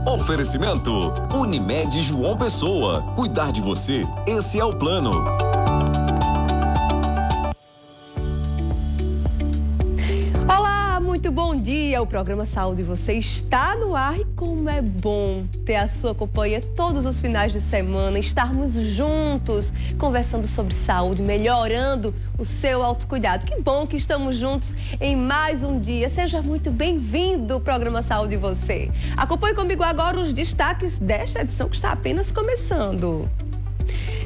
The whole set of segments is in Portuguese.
Oferecimento Unimed João Pessoa. Cuidar de você, esse é o plano. Olá, muito bom dia. O programa Saúde Você está no ar e como é bom ter a sua companhia todos os finais de semana, estarmos juntos conversando sobre saúde, melhorando o seu autocuidado. Que bom que estamos juntos em mais um dia. Seja muito bem-vindo ao programa Saúde Você. Acompanhe comigo agora os destaques desta edição que está apenas começando.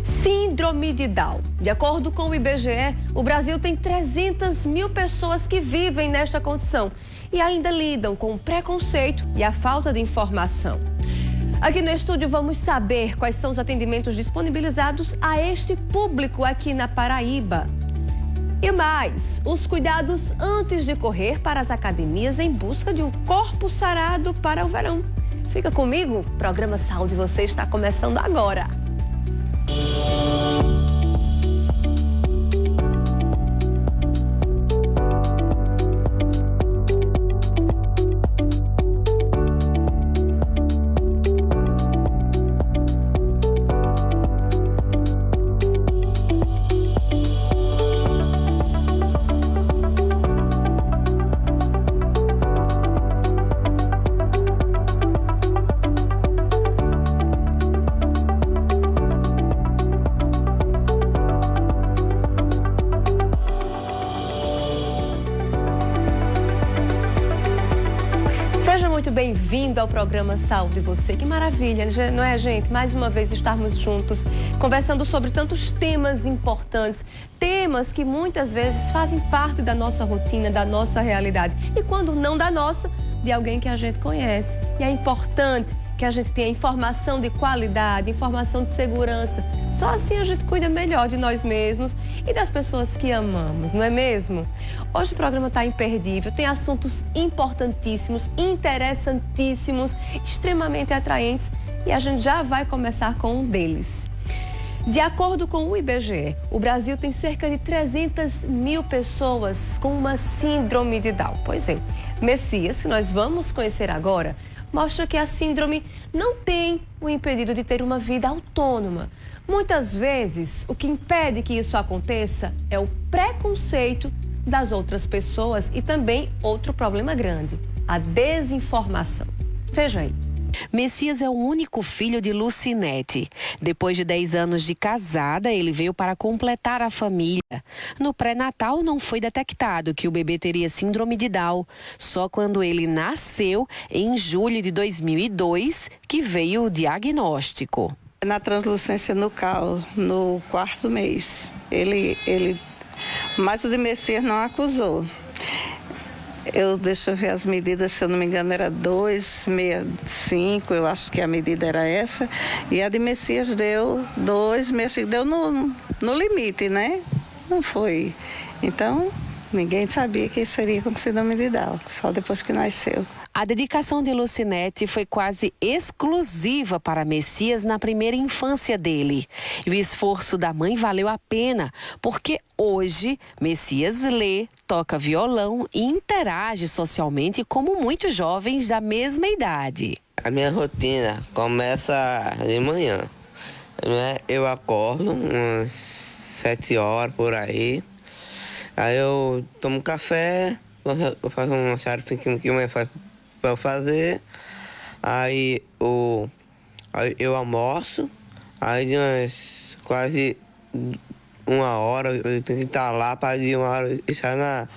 Síndrome de Down. De acordo com o IBGE, o Brasil tem 300 mil pessoas que vivem nesta condição e ainda lidam com o preconceito e a falta de informação. Aqui no estúdio vamos saber quais são os atendimentos disponibilizados a este público aqui na Paraíba. E mais, os cuidados antes de correr para as academias em busca de um corpo sarado para o verão. Fica comigo, o programa Saúde Você está começando agora. Bem-vindo ao programa Saúde Você. Que maravilha, não é, gente? Mais uma vez estarmos juntos, conversando sobre tantos temas importantes, temas que muitas vezes fazem parte da nossa rotina, da nossa realidade. E quando não da nossa, de alguém que a gente conhece. E é importante que a gente tenha informação de qualidade, informação de segurança. Só assim a gente cuida melhor de nós mesmos e das pessoas que amamos, não é mesmo? Hoje o programa está imperdível, tem assuntos importantíssimos, interessantíssimos, extremamente atraentes e a gente já vai começar com um deles. De acordo com o IBGE, o Brasil tem cerca de 300 mil pessoas com uma síndrome de Down. Pois é, Messias, que nós vamos conhecer agora, mostra que a síndrome não tem o impedido de ter uma vida autônoma. Muitas vezes, o que impede que isso aconteça é o preconceito das outras pessoas e também outro problema grande, a desinformação. Veja aí. Messias é o único filho de Lucinete. Depois de 10 anos de casada, ele veio para completar a família. No pré-natal não foi detectado que o bebê teria síndrome de Down. Só quando ele nasceu, em julho de 2002, que veio o diagnóstico. Na translucência nucal, no 4º mês, mas o de Messias não acusou. Deixa eu ver as medidas, se eu não me engano, era 2,65, eu acho que a medida era essa. E a de Messias deu 2,65, deu no limite, né? Não foi. Então, ninguém sabia que isso seria com síndrome de Down, só depois que nasceu. A dedicação de Lucinete foi quase exclusiva para Messias na primeira infância dele. E o esforço da mãe valeu a pena, porque hoje Messias lê, toca violão e interage socialmente como muitos jovens da mesma idade. A minha rotina começa de manhã, né? Eu acordo umas 7 horas por aí, aí eu tomo café, eu faço uma tarefa que a mãe faz para eu fazer, aí eu almoço, aí de umas quase 1 hora eu tenho que estar lá para de 1 hora estar na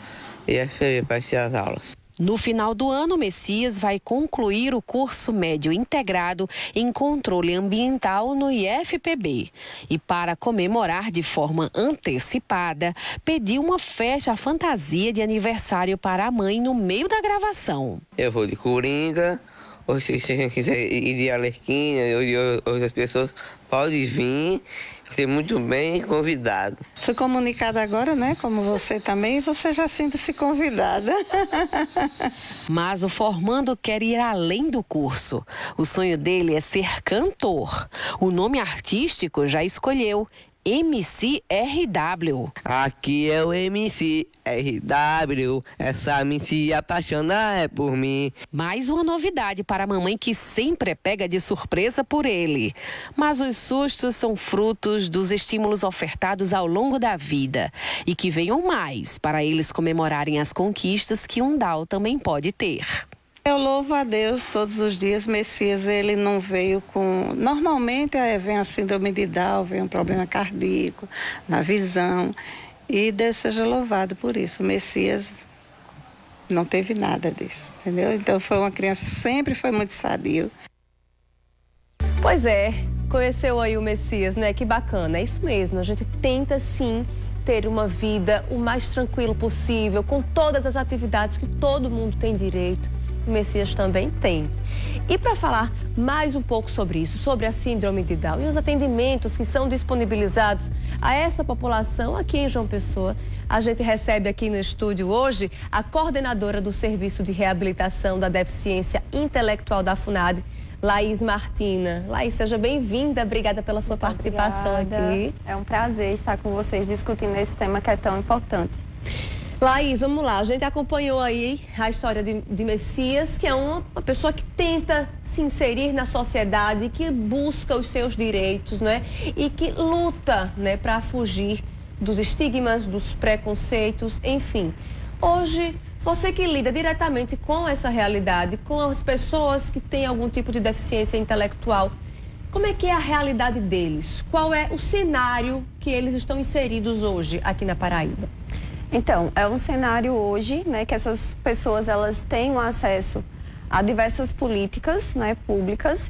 IFPB para assistir as aulas. No final do ano, Messias vai concluir o curso médio integrado em controle ambiental no IFPB. E para comemorar de forma antecipada, pediu uma festa fantasia de aniversário para a mãe no meio da gravação. Eu vou de Coringa, ou se você quiser ir de Arlequina ou de outras pessoas, pode vir. Ser muito bem convidado. Fui comunicada agora, né? Como você também, você já sente-se convidada. Mas o formando quer ir além do curso. O sonho dele é ser cantor. O nome artístico já escolheu, MC RW. Aqui é o MC RW, essa me se apaixona é por mim. Mais uma novidade para a mamãe que sempre é pega de surpresa por ele. Mas os sustos são frutos dos estímulos ofertados ao longo da vida. E que venham mais para eles comemorarem as conquistas que um Down também pode ter. Eu louvo a Deus todos os dias. Messias, ele não veio com... Normalmente vem a síndrome de Down, vem um problema cardíaco, na visão. E Deus seja louvado por isso. O Messias não teve nada disso, entendeu? Então foi uma criança, sempre foi muito sadio. Pois é, conheceu aí o Messias, né? Que bacana, é isso mesmo. A gente tenta sim ter uma vida o mais tranquilo possível, com todas as atividades que todo mundo tem direito. O Messias também tem. E para falar mais um pouco sobre isso, sobre a síndrome de Down e os atendimentos que são disponibilizados a essa população aqui em João Pessoa, a gente recebe aqui no estúdio hoje a coordenadora do Serviço de Reabilitação da Deficiência Intelectual da FUNAD, Laís Martina. Laís, seja bem-vinda, obrigada pela sua participação aqui. É um prazer estar com vocês discutindo esse tema que é tão importante. Laís, vamos lá, a gente acompanhou aí a história de Messias, que é uma pessoa que tenta se inserir na sociedade, que busca os seus direitos, né? E que luta, né, para fugir dos estigmas, dos preconceitos, enfim. Hoje, você que lida diretamente com essa realidade, com as pessoas que têm algum tipo de deficiência intelectual, como é que é a realidade deles? Qual é o cenário que eles estão inseridos hoje aqui na Paraíba? Então, é um cenário hoje, né, que essas pessoas elas têm um acesso a diversas políticas, né, públicas,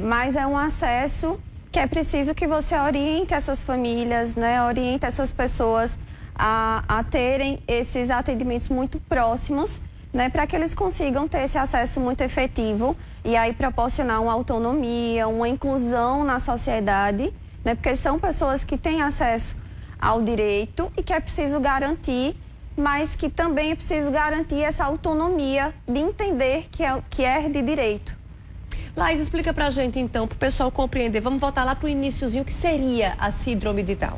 mas é um acesso que é preciso que você oriente essas famílias, né, oriente essas pessoas a terem esses atendimentos muito próximos, né, para que eles consigam ter esse acesso muito efetivo e aí proporcionar uma autonomia, uma inclusão na sociedade, né, porque são pessoas que têm acesso ao direito e que é preciso garantir, mas que também é preciso garantir essa autonomia de entender que é de direito. Laís, explica pra gente então, pro pessoal compreender. Vamos voltar lá pro iniciozinho, que seria a síndrome de Down.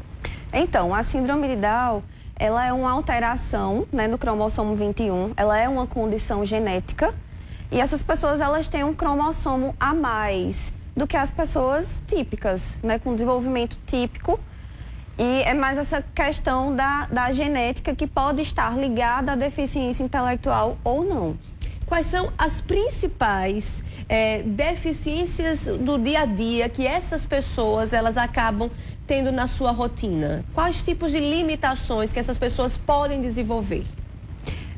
Então, a síndrome de Down, ela é uma alteração, né, no cromossomo 21, ela é uma condição genética e essas pessoas elas têm um cromossomo a mais do que as pessoas típicas, né, com desenvolvimento típico. E é mais essa questão da genética que pode estar ligada à deficiência intelectual ou não. Quais são as principais deficiências do dia a dia que essas pessoas elas acabam tendo na sua rotina? Quais tipos de limitações que essas pessoas podem desenvolver?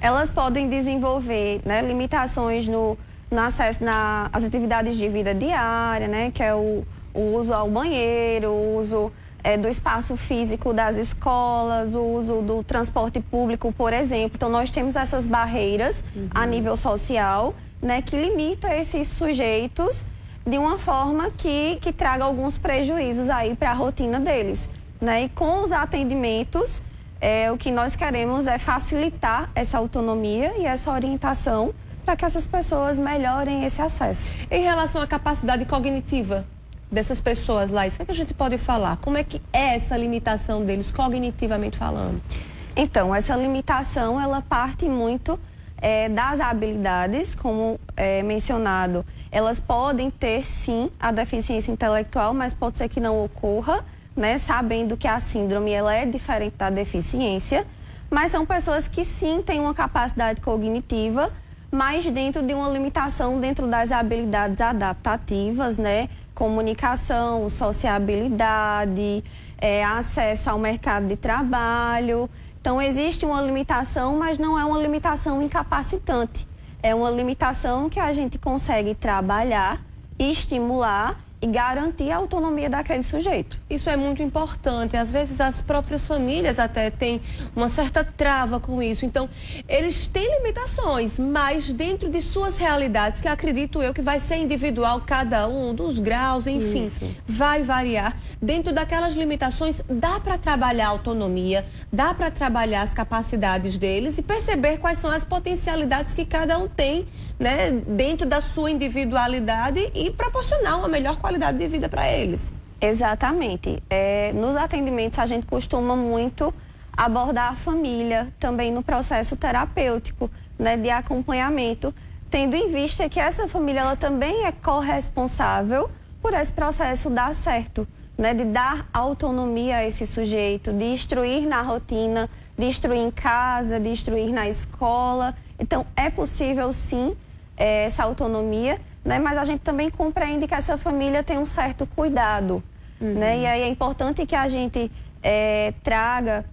Elas podem desenvolver, né, limitações no acesso às atividades de vida diária, né, que é o uso ao banheiro, o uso do espaço físico das escolas, o uso do transporte público, por exemplo. Então, nós temos essas barreiras a nível social, né, que limita esses sujeitos de uma forma que traga alguns prejuízos aí para a rotina deles, né? E com os atendimentos, o que nós queremos é facilitar essa autonomia e essa orientação para que essas pessoas melhorem esse acesso. Em relação à capacidade cognitiva dessas pessoas, Laís, o que a gente pode falar? Como é que é essa limitação deles, cognitivamente falando? Então, essa limitação, ela parte muito das habilidades, como mencionado. Elas podem ter, sim, a deficiência intelectual, mas pode ser que não ocorra, né? Sabendo que a síndrome ela é diferente da deficiência, mas são pessoas que, sim, têm uma capacidade cognitiva, mas dentro de uma limitação, dentro das habilidades adaptativas, né? Comunicação, sociabilidade, acesso ao mercado de trabalho. Então, existe uma limitação, mas não é uma limitação incapacitante. É uma limitação que a gente consegue trabalhar, estimular e garantir a autonomia daquele sujeito. Isso é muito importante. Às vezes as próprias famílias até têm uma certa trava com isso. Então, eles têm limitações, mas dentro de suas realidades, que acredito eu que vai ser individual cada um, dos graus, enfim, vai variar. Dentro daquelas limitações, dá para trabalhar a autonomia, dá para trabalhar as capacidades deles e perceber quais são as potencialidades que cada um tem, né, dentro da sua individualidade e proporcionar uma melhor qualidade de vida para eles. Exatamente. Nos atendimentos, a gente costuma muito abordar a família também no processo terapêutico, né, de acompanhamento, tendo em vista que essa família ela também é corresponsável por esse processo dar certo, né, de dar autonomia a esse sujeito, de instruir na rotina, de instruir em casa, de instruir na escola. Então, é possível sim essa autonomia, né, mas a gente também compreende que essa família tem um certo cuidado, né, e aí é importante que a gente traga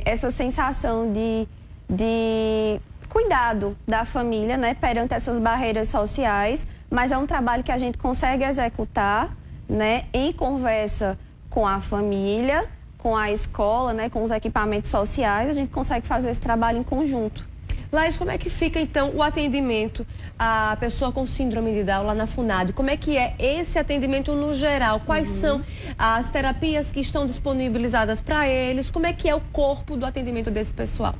essa sensação de cuidado da família, né, perante essas barreiras sociais, mas é um trabalho que a gente consegue executar, né, em conversa com a família, com a escola, né, com os equipamentos sociais, a gente consegue fazer esse trabalho em conjunto. Laís, como é que fica, então, o atendimento à pessoa com síndrome de Down lá na FUNAD? Como é que é esse atendimento no geral? Quais são as terapias que estão disponibilizadas para eles? Como é que é o corpo do atendimento desse pessoal?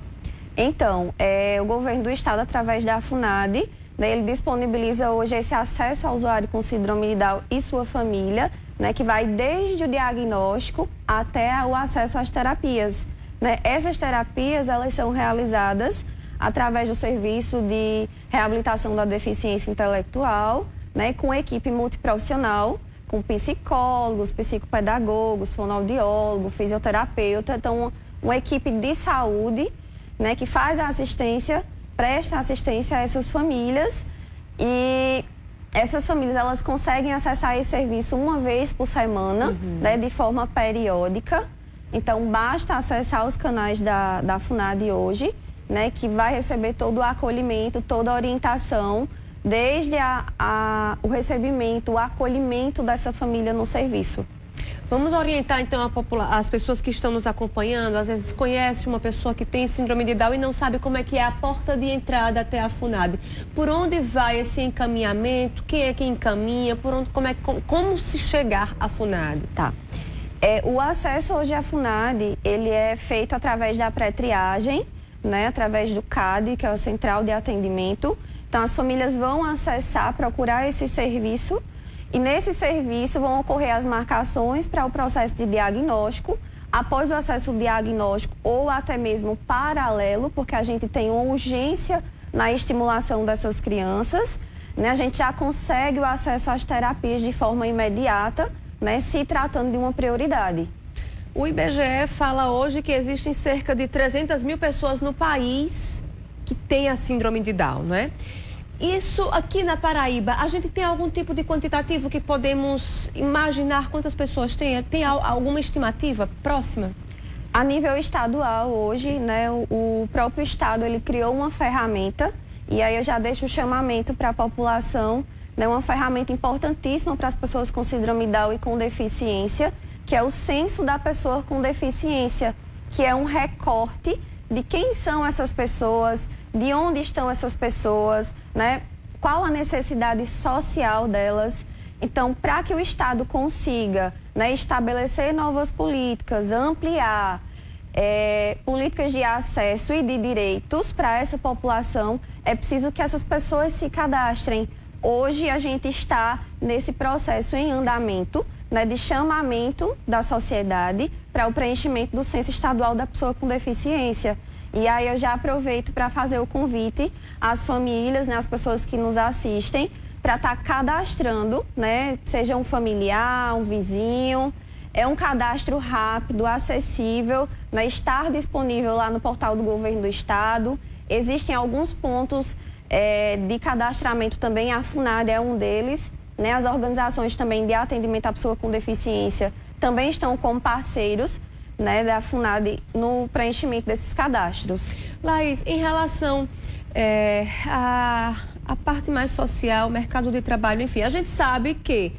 Então, o governo do estado, através da FUNAD, né, ele disponibiliza hoje esse acesso ao usuário com síndrome de Down e sua família, né, que vai desde o diagnóstico até o acesso às terapias, né? Essas terapias, elas são realizadas através do serviço de reabilitação da deficiência intelectual, né, com equipe multiprofissional, com psicólogos, psicopedagogos, fonoaudiólogo, fisioterapeuta. Então, uma equipe de saúde, né, que faz a assistência, presta assistência a essas famílias, e essas famílias elas conseguem acessar esse serviço uma vez por semana, né, de forma periódica. Então, basta acessar os canais da FUNAD hoje, né, que vai receber todo o acolhimento, toda a orientação, desde o recebimento, o acolhimento dessa família no serviço. Vamos orientar, então, as pessoas que estão nos acompanhando, às vezes conhece uma pessoa que tem síndrome de Down e não sabe como é que é a porta de entrada até a FUNAD. Por onde vai esse encaminhamento? Quem é que encaminha? Como se chegar à FUNAD? Tá. O acesso hoje à FUNAD, ele é feito através da pré-triagem, né, através do CAD, que é a Central de Atendimento. Então, as famílias vão acessar, procurar esse serviço, e nesse serviço vão ocorrer as marcações para o processo de diagnóstico. Após o acesso ao diagnóstico, ou até mesmo paralelo, porque a gente tem uma urgência na estimulação dessas crianças, né, a gente já consegue o acesso às terapias de forma imediata, né, se tratando de uma prioridade. O IBGE fala hoje que existem cerca de 300 mil pessoas no país que têm a síndrome de Down, não é? Isso aqui na Paraíba, a gente tem algum tipo de quantitativo que podemos imaginar quantas pessoas tem? Tem alguma estimativa próxima? A nível estadual hoje, né, o próprio estado ele criou uma ferramenta, e aí eu já deixo o chamamento para a população, né, uma ferramenta importantíssima para as pessoas com síndrome Down e com deficiência, que é o Censo da Pessoa com Deficiência, que é um recorte de quem são essas pessoas, de onde estão essas pessoas, né? Qual a necessidade social delas. Então, para que o Estado consiga, né, estabelecer novas políticas, ampliar políticas de acesso e de direitos para essa população, é preciso que essas pessoas se cadastrem. Hoje, a gente está nesse processo em andamento, né, de chamamento da sociedade para o preenchimento do Censo Estadual da Pessoa com Deficiência. E aí eu já aproveito para fazer o convite às famílias, né, às pessoas que nos assistem, para estar cadastrando, né, seja um familiar, um vizinho. É um cadastro rápido, acessível, né, estar disponível lá no portal do Governo do Estado. Existem alguns pontos de cadastramento também, a FUNAD é um deles, né, as organizações também de atendimento à pessoa com deficiência também estão como parceiros, né, da FUNAD no preenchimento desses cadastros. Laís, em relação à parte mais social, mercado de trabalho, enfim, a gente sabe que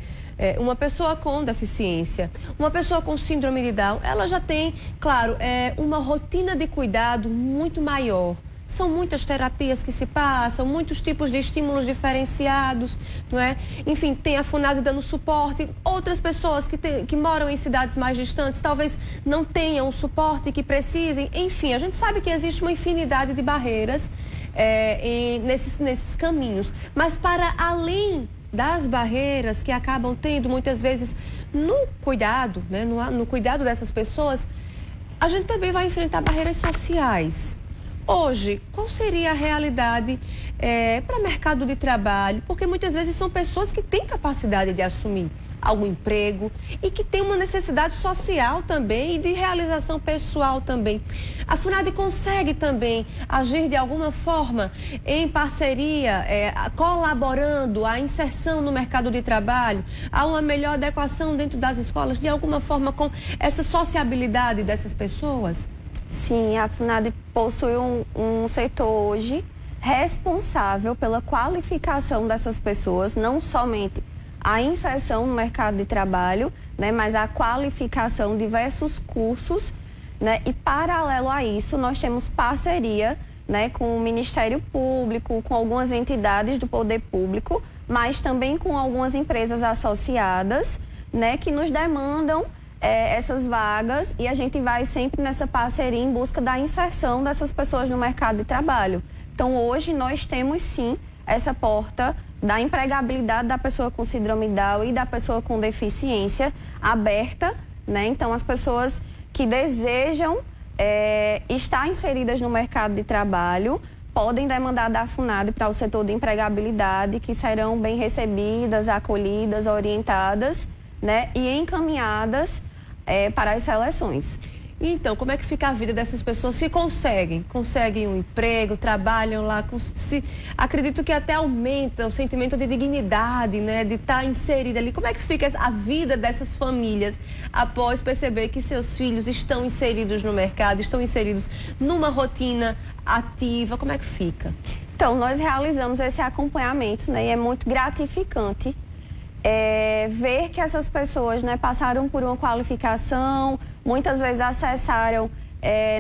uma pessoa com deficiência, uma pessoa com síndrome de Down, ela já tem, claro, uma rotina de cuidado muito maior. São muitas terapias que se passam, muitos tipos de estímulos diferenciados, não é? Enfim, tem a FUNAD dando suporte. Outras pessoas que moram em cidades mais distantes talvez não tenham o suporte que precisem. Enfim, a gente sabe que existe uma infinidade de barreiras nesses caminhos. Mas para além das barreiras que acabam tendo muitas vezes no cuidado, né, no cuidado dessas pessoas, a gente também vai enfrentar barreiras sociais. Hoje, qual seria a realidade para o mercado de trabalho? Porque muitas vezes são pessoas que têm capacidade de assumir algum emprego e que têm uma necessidade social também e de realização pessoal também. A FUNAD consegue também agir de alguma forma em parceria, colaborando à inserção no mercado de trabalho, a uma melhor adequação dentro das escolas, de alguma forma com essa sociabilidade dessas pessoas? Sim, a FUNAD possui um setor hoje responsável pela qualificação dessas pessoas, não somente a inserção no mercado de trabalho, né, mas a qualificação, diversos cursos, né, e paralelo a isso nós temos parceria, né, com o Ministério Público, com algumas entidades do poder público, mas também com algumas empresas associadas, né, que nos demandam essas vagas, e a gente vai sempre nessa parceria em busca da inserção dessas pessoas no mercado de trabalho. Então hoje nós temos sim essa porta da empregabilidade da pessoa com síndrome Down e da pessoa com deficiência aberta, né? Então, as pessoas que desejam estar inseridas no mercado de trabalho podem demandar da FUNAD para o setor de empregabilidade, que serão bem recebidas, acolhidas, orientadas, né? E encaminhadas para as seleções. Então, como é que fica a vida dessas pessoas que conseguem um emprego, trabalham lá, acredito que até aumenta o sentimento de dignidade, né, de estar inserida ali. Como é que fica a vida dessas famílias após perceber que seus filhos estão inseridos no mercado, estão inseridos numa rotina ativa? Como é que fica? Então, nós realizamos esse acompanhamento, né, e é muito gratificante ver que essas pessoas, né, passaram por uma qualificação, muitas vezes acessaram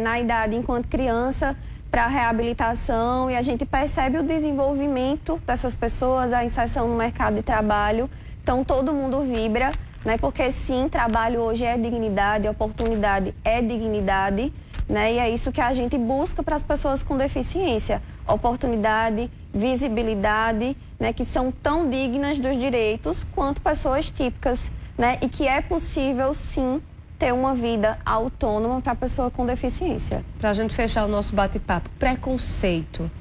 na idade enquanto criança para a reabilitação, e a gente percebe o desenvolvimento dessas pessoas, a inserção no mercado de trabalho. Então todo mundo vibra, né, porque sim, trabalho hoje é dignidade, oportunidade é dignidade, né, e é isso que a gente busca para as pessoas com deficiência: oportunidade, visibilidade, né, que são tão dignas dos direitos quanto pessoas típicas, né, e que é possível sim ter uma vida autônoma para a pessoa com deficiência. Para a gente fechar o nosso bate-papo, preconceito.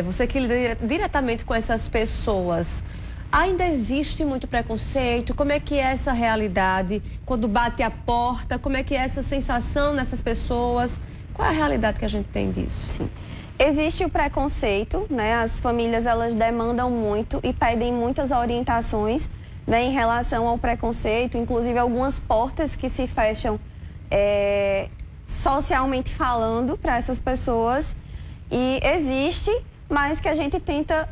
Você que lida diretamente com essas pessoas, ainda existe muito preconceito? Como é que é essa realidade quando bate a porta? Como é que é essa sensação nessas pessoas? Qual é a realidade que a gente tem disso? Sim. Existe o preconceito, né? As famílias, elas demandam muito e pedem muitas orientações, né, em relação ao preconceito, inclusive algumas portas que se fecham socialmente falando para essas pessoas. E existe, mas que a gente tenta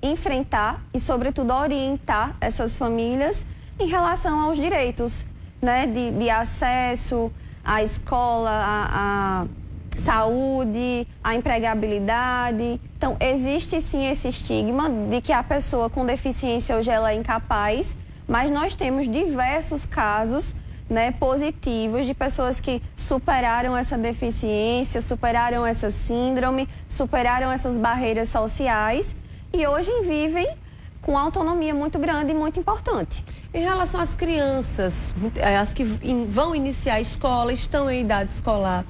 enfrentar e, sobretudo, orientar essas famílias em relação aos direitos, né, de acesso à escola, à saúde, a empregabilidade. Então, existe sim esse estigma de que a pessoa com deficiência hoje ela é incapaz, mas nós temos diversos casos, né, positivos de pessoas que superaram essa deficiência, superaram essa síndrome, superaram essas barreiras sociais e hoje vivem com autonomia muito grande e muito importante. Em relação às crianças, as que vão iniciar a escola, estão em idade escolar,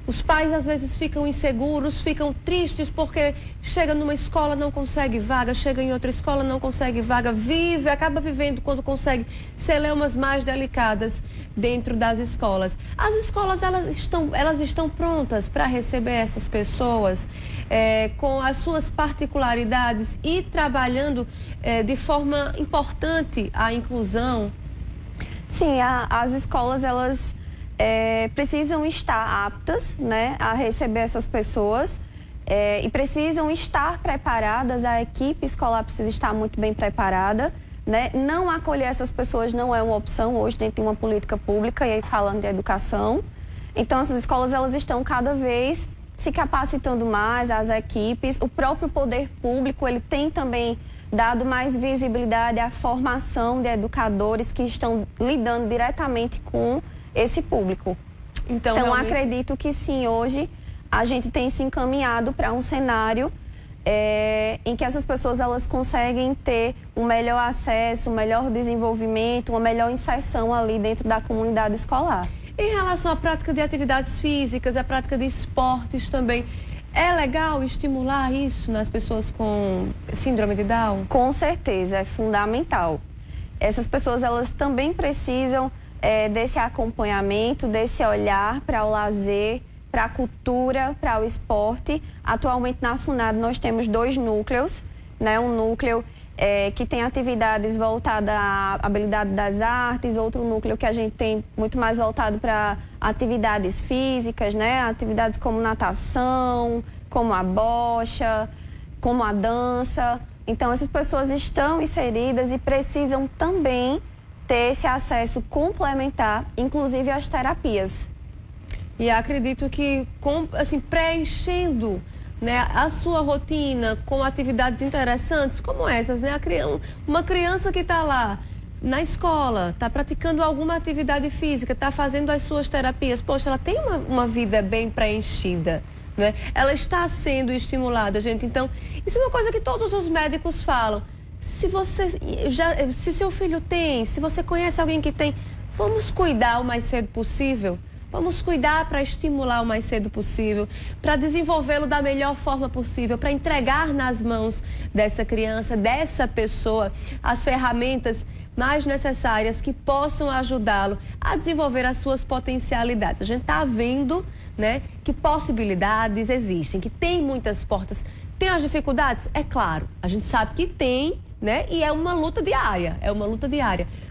os pais às vezes ficam inseguros, ficam tristes porque chega numa escola, não consegue vaga, chega em outra escola, não consegue vaga, acaba vivendo quando consegue celeumas mais delicadas dentro das escolas. As escolas, elas estão prontas para receber essas pessoas com as suas particularidades e trabalhando de forma importante a inclusão? Sim, as escolas, elas precisam estar aptas, né, a receber essas pessoas e precisam estar preparadas, a equipe escolar precisa estar muito bem preparada, né? Não acolher essas pessoas não é uma opção hoje dentro de uma política pública, e aí falando de educação. Então, essas escolas, elas estão cada vez se capacitando mais, as equipes, o próprio poder público, ele tem também dado mais visibilidade à formação de educadores que estão lidando diretamente com esse público. Então realmente... acredito que sim, hoje a gente tem se encaminhado para um cenário em que essas pessoas elas conseguem ter um melhor acesso, um melhor desenvolvimento, uma melhor inserção ali dentro da comunidade escolar. Em relação à prática de atividades físicas, à prática de esportes também, é legal estimular isso nas pessoas com síndrome de Down? Com certeza, é fundamental. Essas pessoas elas também precisam desse acompanhamento, desse olhar para o lazer, para a cultura, para o esporte. Atualmente na FUNAD nós temos 2 núcleos, né? Um núcleo que tem atividades voltadas à habilidade das artes, outro núcleo que a gente tem muito mais voltado para atividades físicas, né? Atividades como natação, como a bocha, como a dança. Então essas pessoas estão inseridas e precisam também ter esse acesso complementar, inclusive às terapias. E acredito que, assim, preenchendo, né, a sua rotina com atividades interessantes como essas, né? Uma criança que está lá na escola, está praticando alguma atividade física, está fazendo as suas terapias, poxa, ela tem uma vida bem preenchida, né? Ela está sendo estimulada, gente. Então, isso é uma coisa que todos os médicos falam. Se seu filho tem, se você conhece alguém que tem, vamos cuidar o mais cedo possível. Vamos cuidar para estimular o mais cedo possível, para desenvolvê-lo da melhor forma possível, para entregar nas mãos dessa criança, dessa pessoa, as ferramentas mais necessárias que possam ajudá-lo a desenvolver as suas potencialidades. A gente está vendo, né, que possibilidades existem, que tem muitas portas. Tem as dificuldades? É claro, a gente sabe que tem, né? E é uma luta diária,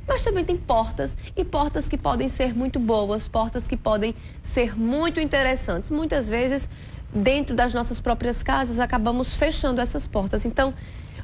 Mas também tem portas, e portas que podem ser muito boas, portas que podem ser muito interessantes. Muitas vezes, dentro das nossas próprias casas, acabamos fechando essas portas. Então,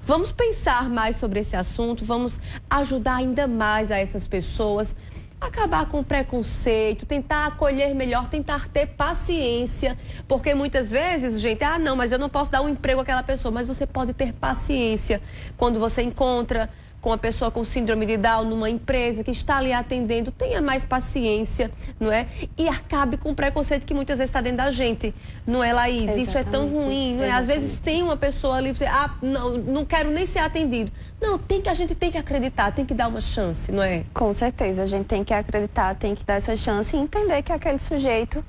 vamos pensar mais sobre esse assunto, vamos ajudar ainda mais a essas pessoas, acabar com o preconceito, tentar acolher melhor, tentar ter paciência, porque muitas vezes, gente, não, mas eu não posso dar um emprego àquela pessoa, mas você pode ter paciência quando você encontra com a pessoa com síndrome de Down numa empresa que está ali atendendo, tenha mais paciência, não é? E acabe com o preconceito que muitas vezes está dentro da gente, não é, Laís? Exatamente. Isso é tão ruim, não é? Às vezes tem uma pessoa ali, você, não quero nem ser atendido. Não, a gente tem que acreditar, tem que dar uma chance, não é? Com certeza, a gente tem que acreditar, tem que dar essa chance e entender que aquele sujeito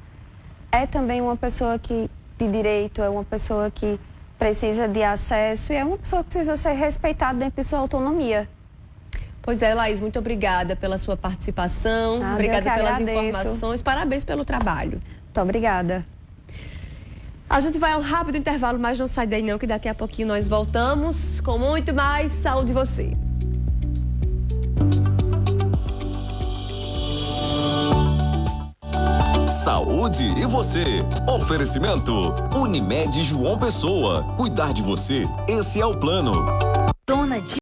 é também uma pessoa de direito, é uma pessoa que precisa de acesso e é uma pessoa que precisa ser respeitada dentro de sua autonomia. Pois é, Laís, muito obrigada pela sua participação, obrigada pelas informações, parabéns pelo trabalho. Muito obrigada. A gente vai a um rápido intervalo, mas não sai daí não, que daqui a pouquinho nós voltamos com muito mais Saúde e Você. Saúde e Você. Oferecimento Unimed João Pessoa. Cuidar de você, esse é o plano. Dona de